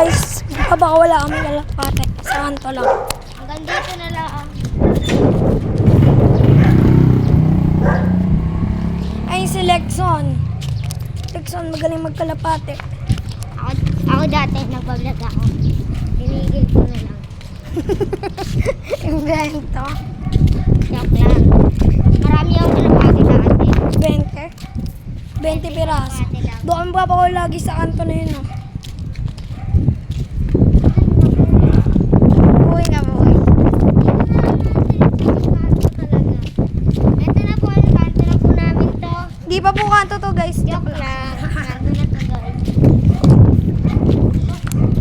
guys, baka wala kami kalapate. Saan to lang. Hanggang dito na lang. Ay, si Lexon. Lexon, magaling magkalapate. Ako dati nagbablog ako. Tinigil ko na lang. Invento. Joke lang. Marami akong kalapati dati. 20. 20 piraso. Doon pa ako lagi sa kanto na yun. Oh. Buhay nga mo. Ito na po, kanto na po namin to. Di pa po kanto to guys. Joke lang. Kanto na to guys.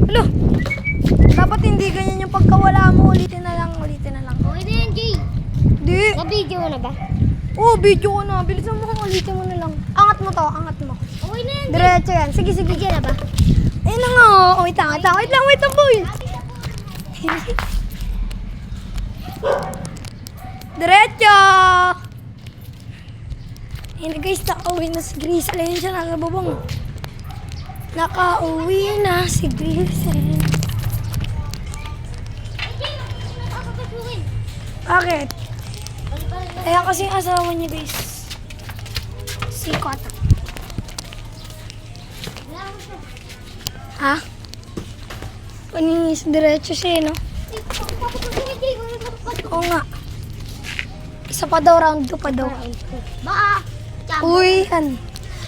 Hello. Dapat hindi ganyan yung pagkawala mo. Ulitin na lang. Ulitin na lang. Okay na yan, Jay. Di. Na-video mo na ba? Oh, video ko na. Bilisan mo kung ulitin mo na lang. Angat mo to. Angat mo. Okay na yan, Jay. Diretso yan. Sige, sige. Video na ba? Ayun na nga. Oh, wait lang. Wait lang, boy. Diretso. Ayun na guys. Nakauwi na si Grisel. Ayun siya nakababang. Nakauwi na si Grisel. Bakit? Ayan kasi yung asawa niya guys. Si Kota. Ha? Paninis, diretso siya, no? Oo nga. Isa pa daw, round 2 pa daw. Baka. Uy, yan.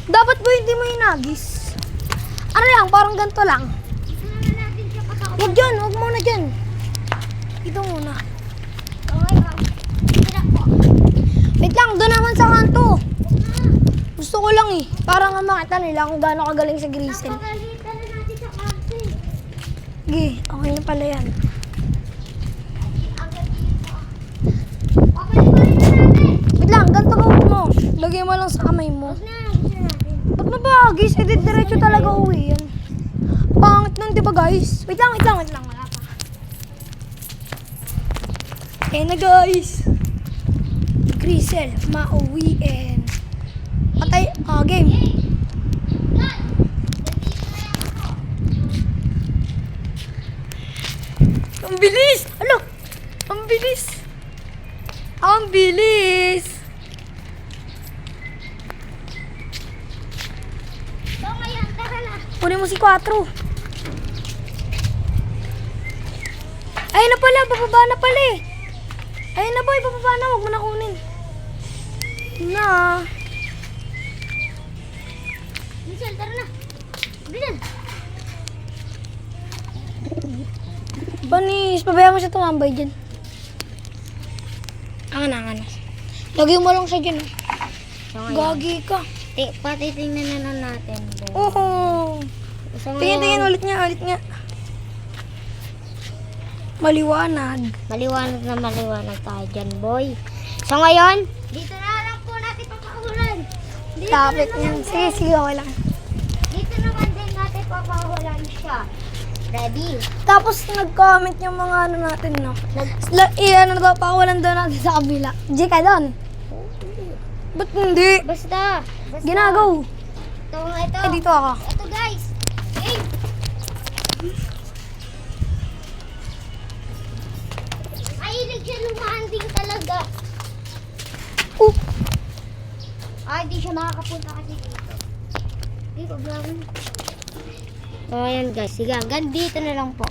Dapat ba hindi mo inagis? Ano lang, parang ganito lang. Huwag dyan, huwag muna dyan. Ito muna. Wait lang, doon naman sa kanto. Gusto ko lang eh. Para nga makita nila kung gaano kagaling sa Grisel. Sige, okay na pala yan. Wait lang, ganito gawin mo. Lagay mo lang sa kamay mo. Ba't mabagis? Eh, diretso talaga uwi yan. Pangit nun, diba guys? Wait lang. Wala pa. Eh na guys. Grisel, mauwiin. Patay, game. Ang bilis! Ano? Ang bilis! Ang bilis! So ngayon, tara na. Kunin mo si 4. Ayun na pala, bababa na pala eh. Ayun na boy, bababa na, huwag mo na kunin. Na. Michelle, tara na. Bilan. Banis, pabayaan mo siya tumambay dyan. Angan. Lagay mo lang siya dyan. Oh. So ngayon, Gagi ka. patitingnan na natin. Oo. So Tingin ulit nga. Maliwanag. Maliwanag tayo dyan, boy. So ngayon, dito na lang po natin papahulan. Topic niyan. Sige, okay lang. Dito naman din natin papahulan siya. Ready? Tapos nag-comment yung mga ano natin, no? Ano daw, pakawalan daw natin sa kabila. G ka doon. Ba't hindi? Basta. Ginagaw. Ito. Eh, dito ako. Ito guys. Hey. Mahilig siya lumanding talaga. Di siya makakapunta kasi dito. Dito, vlog. So, ayan guys. Sige, hanggang dito na lang po.